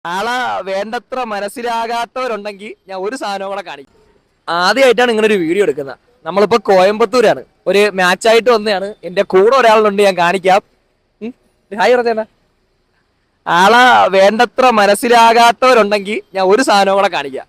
ആളെ വേണ്ടത്ര മനസ്സിലാകാത്തവരുണ്ടെങ്കിൽ ഞാൻ ഒരു സാധനം കൂടെ കാണിക്കും. ആദ്യമായിട്ടാണ് ഇങ്ങനെ ഒരു വീഡിയോ എടുക്കുന്നത്. നമ്മളിപ്പോ കോയമ്പത്തൂരാണ്, ഒരു മാച്ചായിട്ട് വന്നതാണ്. എന്റെ കൂടെ ഒരാളുണ്ട്, ഞാൻ കാണിക്കാം. ഹായ് പറഞ്ഞേട്ടാ. ആളെ വേണ്ടത്ര മനസ്സിലാകാത്തവരുണ്ടെങ്കിൽ ഞാൻ ഒരു സാധനം കൂടെ കാണിക്കാം.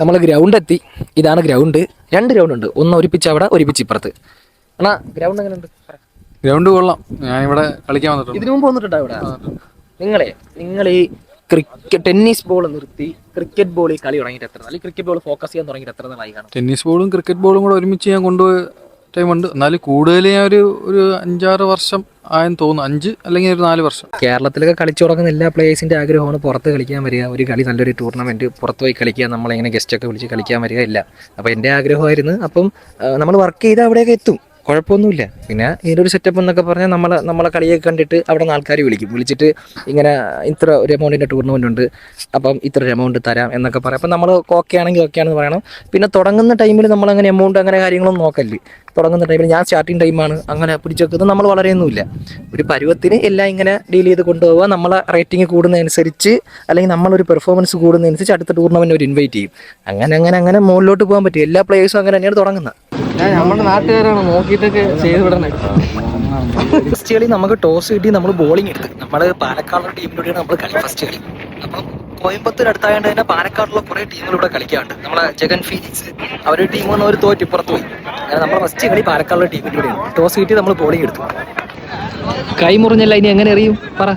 നമ്മൾ ഗ്രൗണ്ട് എത്തി. ഇതാണ് ഗ്രൗണ്ട്. 2 ഗ്രൗണ്ട് ഉണ്ട്, ഒന്ന് ഒരുപ്പിച്ച് അവിടെ, ഒരുപ്പിച്ച് ഇപ്പുറത്ത്. എന്നാ ഗ്രൗണ്ട് എങ്ങനെയുണ്ട്? ഗ്രൗണ്ട് കൊള്ളാം. ഞാനിവിടെ കളിക്കാൻ വന്നിട്ടുണ്ട്. ഇതിനു മുമ്പ് വന്നിട്ടുണ്ടോ ഇവിടെ? നിങ്ങൾ ഈ ടെന്നീസ് ബോൾ നിർത്തി ക്രിക്കറ്റ് ബോൾ കളി തുടങ്ങിയിട്ട് എത്ര നാൾ? അല്ലെങ്കിൽ ക്രിക്കറ്റ് ബോൾ ഫോക്കസ് ചെയ്യാൻ തുടങ്ങിയിട്ട് എത്ര നാളായി കാണും? ടെന്നീസ് ബോളും ക്രിക്കറ്റ് ബോളും കൂടെ ഒരുമിച്ച് ഞാൻ കൊണ്ടുപോയ ടൈമുണ്ട്. എന്നാലും കൂടുതൽ ഞാൻ ഒരു 5-6 വർഷം ആയെന്ന് തോന്നുന്നു. 5 അല്ലെങ്കിൽ ഒരു 4 വർഷം. കേരളത്തിലൊക്കെ കളിച്ചു തുടങ്ങുന്ന എല്ലാ പ്ലേയേഴ്സിൻ്റെ ആഗ്രഹമാണ് പുറത്ത് കളിക്കാൻ വരിക, ഒരു കളി നല്ലൊരു ടൂർണമെൻറ്റ് പുറത്ത് പോയി കളിക്കുക, നമ്മളിങ്ങനെ ഗസ്റ്റൊക്കെ വിളിച്ച് കളിക്കാൻ വരിക ഇല്ല. അപ്പോൾ എൻ്റെ ആഗ്രഹമായിരുന്നു. അപ്പം നമ്മൾ വർക്ക് ചെയ്ത് അവിടെയൊക്കെ എത്തും, കുഴപ്പമൊന്നുമില്ല. പിന്നെ ഇതിൻ്റെ ഒരു സെറ്റപ്പ് എന്നൊക്കെ പറഞ്ഞാൽ നമ്മളെ കളിയൊക്കെ കണ്ടിട്ട് അവിടെ നിന്ന് ആൾക്കാർ വിളിച്ചിട്ട് ഇങ്ങനെ ഇത്ര ഒരു എമൗണ്ടിൻ്റെ ടൂർണമെൻ്റ് ഉണ്ട്, അപ്പം ഇത്ര ഒരു എമൗണ്ട് തരാം എന്നൊക്കെ പറയാം. അപ്പം നമ്മൾ ഓക്കെ ആണെങ്കിൽ ഓക്കെ ആണെന്ന് പറയണം. പിന്നെ തുടങ്ങുന്ന ടൈമിൽ നമ്മളങ്ങനെ എമൗണ്ട് അങ്ങനെ കാര്യങ്ങളൊന്നും നോക്കല്ലേ. തുടങ്ങുന്ന ടൈമിൽ ഞാൻ സ്റ്റാർട്ടിങ് ടൈമാണ്, അങ്ങനെ പിടിച്ചെക്കുന്നത് നമ്മൾ വളരെയൊന്നുമില്ല. ഒരു പരുവത്തിന് എല്ലാം ഇങ്ങനെ ഡീൽ ചെയ്ത് കൊണ്ടുപോകുക. നമ്മളെ റേറ്റിംഗ് കൂടുന്നതനുസരിച്ച് അല്ലെങ്കിൽ നമ്മളൊരു പെർഫോമൻസ് കൂടുന്നതനുസരിച്ച് അടുത്ത ടൂർണമെൻറ്റ് ഒരു ഇൻവൈറ്റ് ചെയ്യും. അങ്ങനെ മുകളിലോട്ട് പോകാൻ പറ്റും. എല്ലാ പ്ലേയേഴ്സും അങ്ങനെ തന്നെയാണ് തുടങ്ങുന്നത്. നമ്മുടെ നാട്ടുകാരാണ് നോക്കിയിട്ടൊക്കെ ചെയ്ത് വിടണേ. ഫസ്റ്റ് കളി നമുക്ക് ടോസ് കിട്ടി, നമ്മൾ ബോളിംഗ് എടുത്ത്. നമ്മൾ പാലക്കാടുള്ള ടീമിലൂടെയാണ് നമ്മൾ കളി ഫസ്റ്റ് കളി. അപ്പം കോയമ്പത്തൂർ അടുത്തായതുകൊണ്ട് തന്നെ പാലക്കാടുള്ള കുറേ ടീമുകളിവിടെ കളിക്കാറുണ്ട്. നമ്മളെ ജഗൻ ഫീനിക്സ് അവരുടെ ടീം വന്ന് അവർ തോറ്റ് ഇപ്പുറത്ത് പോയി. അങ്ങനെ നമ്മുടെ ഫസ്റ്റ് കളി പാലക്കാടുള്ള ടീമിലൂടെയാണ്. ടോസ് കിട്ടി നമ്മൾ ബോളിംഗ് എടുത്തു. കൈ മുറിഞ്ഞല്ല, ഇനി എങ്ങനെ എറിയും പറ?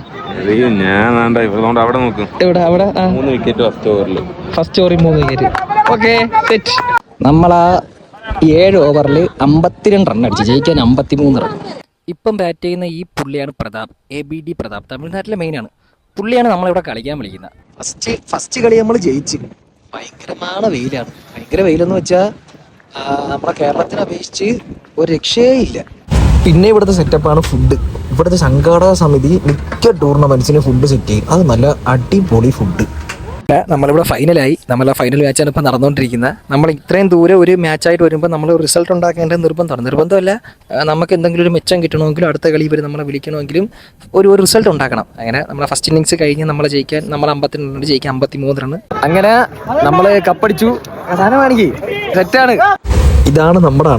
അവിടെ നോക്കും. എവിടെ? അവിടെ 3 വിക്കറ്റ് ഫസ്റ്റ് ഓവറിൽ 3 വിക്കറ്റ്. Okay set. നമ്മളാ 7 ഓവറിൽ 52 റൺ അടിച്ച് ജയിക്കാൻ 53 റൺ. ഇപ്പം ബാറ്റ് ചെയ്യുന്ന ഈ പുള്ളിയാണ് പ്രതാപ്, ABD പ്രതാപ്, തമിഴ്നാട്ടിലെ മെയിനാണ്. പുള്ളിയാണ് നമ്മളിവിടെ കളിക്കാൻ വിളിക്കുന്നത്. ഫസ്റ്റ് കളി നമ്മൾ ജയിച്ച്. ഭയങ്കരமான വെയിലാണ്. ഭയങ്കര വെയിലെന്ന് വെച്ചാൽ നമ്മളെ കേരളത്തിനെ അപേക്ഷിച്ച് ഒരു രക്ഷയേ ഇല്ല. പിന്നെ ഇവിടുത്തെ സെറ്റപ്പാണ് ഫുഡ്. ഇവിടുത്തെ സംഘാടക സമിതി മിക്ക ടൂർണമെന്റ്സിന് ഫുഡ് സെറ്റ് ചെയ്യും. അത് നല്ല അടിപൊളി ഫുഡ്. നമ്മളിവിടെ ഫൈനലായി. നമ്മളെ ഫൈനൽ മാച്ചാണ് ഇപ്പോൾ നടന്നുകൊണ്ടിരിക്കുന്നത്. നമ്മൾ ഇത്രയും ദൂരെ ഒരു മാച്ചായിട്ട് വരുമ്പോൾ നമ്മൾ റിസൾട്ട് ഉണ്ടാക്കേണ്ടത് നിർബന്ധമല്ല. നമുക്ക് എന്തെങ്കിലും ഒരു മെച്ചം കിട്ടണമെങ്കിലും അടുത്ത കളി വരെ നമ്മളെ വിളിക്കണമെങ്കിലും ഒരു റിസൾട്ട് ഉണ്ടാക്കണം. അങ്ങനെ നമ്മളെ ഫസ്റ്റ് ഇന്നിങ്സ് കഴിഞ്ഞ് നമ്മളെ ജയിക്കാൻ, നമ്മൾ 52 റൺ ജയിക്കാൻ 53 റൺ. അങ്ങനെ നമ്മൾ കപ്പടിച്ചു. സാധനമാണെങ്കിൽ സെറ്റാണ്. ഇതാണ് നമ്മുടെ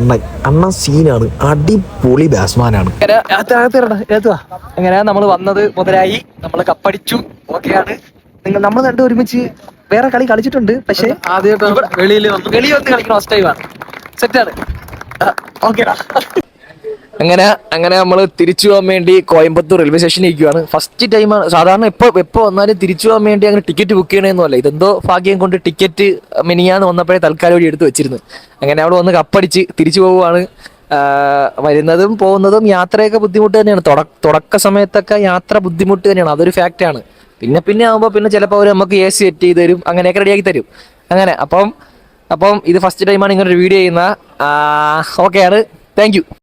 അണ്ണൻ സീനാണ്, അടിപൊളി ബാറ്റ്സ്മാനാണ്. അങ്ങനെ നമ്മൾ വന്നത് മുതലായി, നമ്മൾ കപ്പടിച്ചു. ഓക്കെയാണ്. നമ്മൾ രണ്ടും ഒരുമിച്ച് വേറെ കളി കളിച്ചിട്ടുണ്ട്, പക്ഷേ വെളിയിൽ വന്ന് കളിക്കുന്ന ഫസ്റ്റ് ടൈമാണ്. സെറ്റാണ്. ഓക്കേടാ. അങ്ങനെ നമ്മൾ തിരിച്ചു പോകാൻ വേണ്ടി കോയമ്പത്തൂർ റെയിൽവേ സ്റ്റേഷനിൽ ഇരിക്കുകയാണ്. ഫസ്റ്റ് ടൈമാണ്. സാധാരണ എപ്പോൾ വന്നാലും തിരിച്ചു പോകാൻ വേണ്ടി അങ്ങനെ ടിക്കറ്റ് ബുക്ക് ചെയ്യണമെന്നല്ല. ഇതെന്തോ ഭാഗ്യം കൊണ്ട് ടിക്കറ്റ് മിനിയാന്ന് വന്നപ്പോഴേ തൽക്കാലം വഴി എടുത്ത് വെച്ചിരുന്നു. അങ്ങനെ അവിടെ വന്ന് കപ്പടിച്ച് തിരിച്ചു പോവുകയാണ്. വരുന്നതും പോകുന്നതും യാത്രയൊക്കെ ബുദ്ധിമുട്ട് തന്നെയാണ്. തുടക്ക സമയത്തൊക്കെ യാത്ര ബുദ്ധിമുട്ട് തന്നെയാണ്, അതൊരു ഫാക്റ്റാണ്. പിന്നെ ആകുമ്പോൾ പിന്നെ ചിലപ്പോൾ അവർ നമുക്ക് AC സെറ്റ് ചെയ്ത് തരും, അങ്ങനെയൊക്കെ റെഡിയാക്കി തരും. അങ്ങനെ അപ്പം ഇത് ഫസ്റ്റ് ടൈമാണ് ഇങ്ങനെ ഒരു വീഡിയോ ചെയ്യുന്നത്. ഓക്കെയാണ്. Thank you.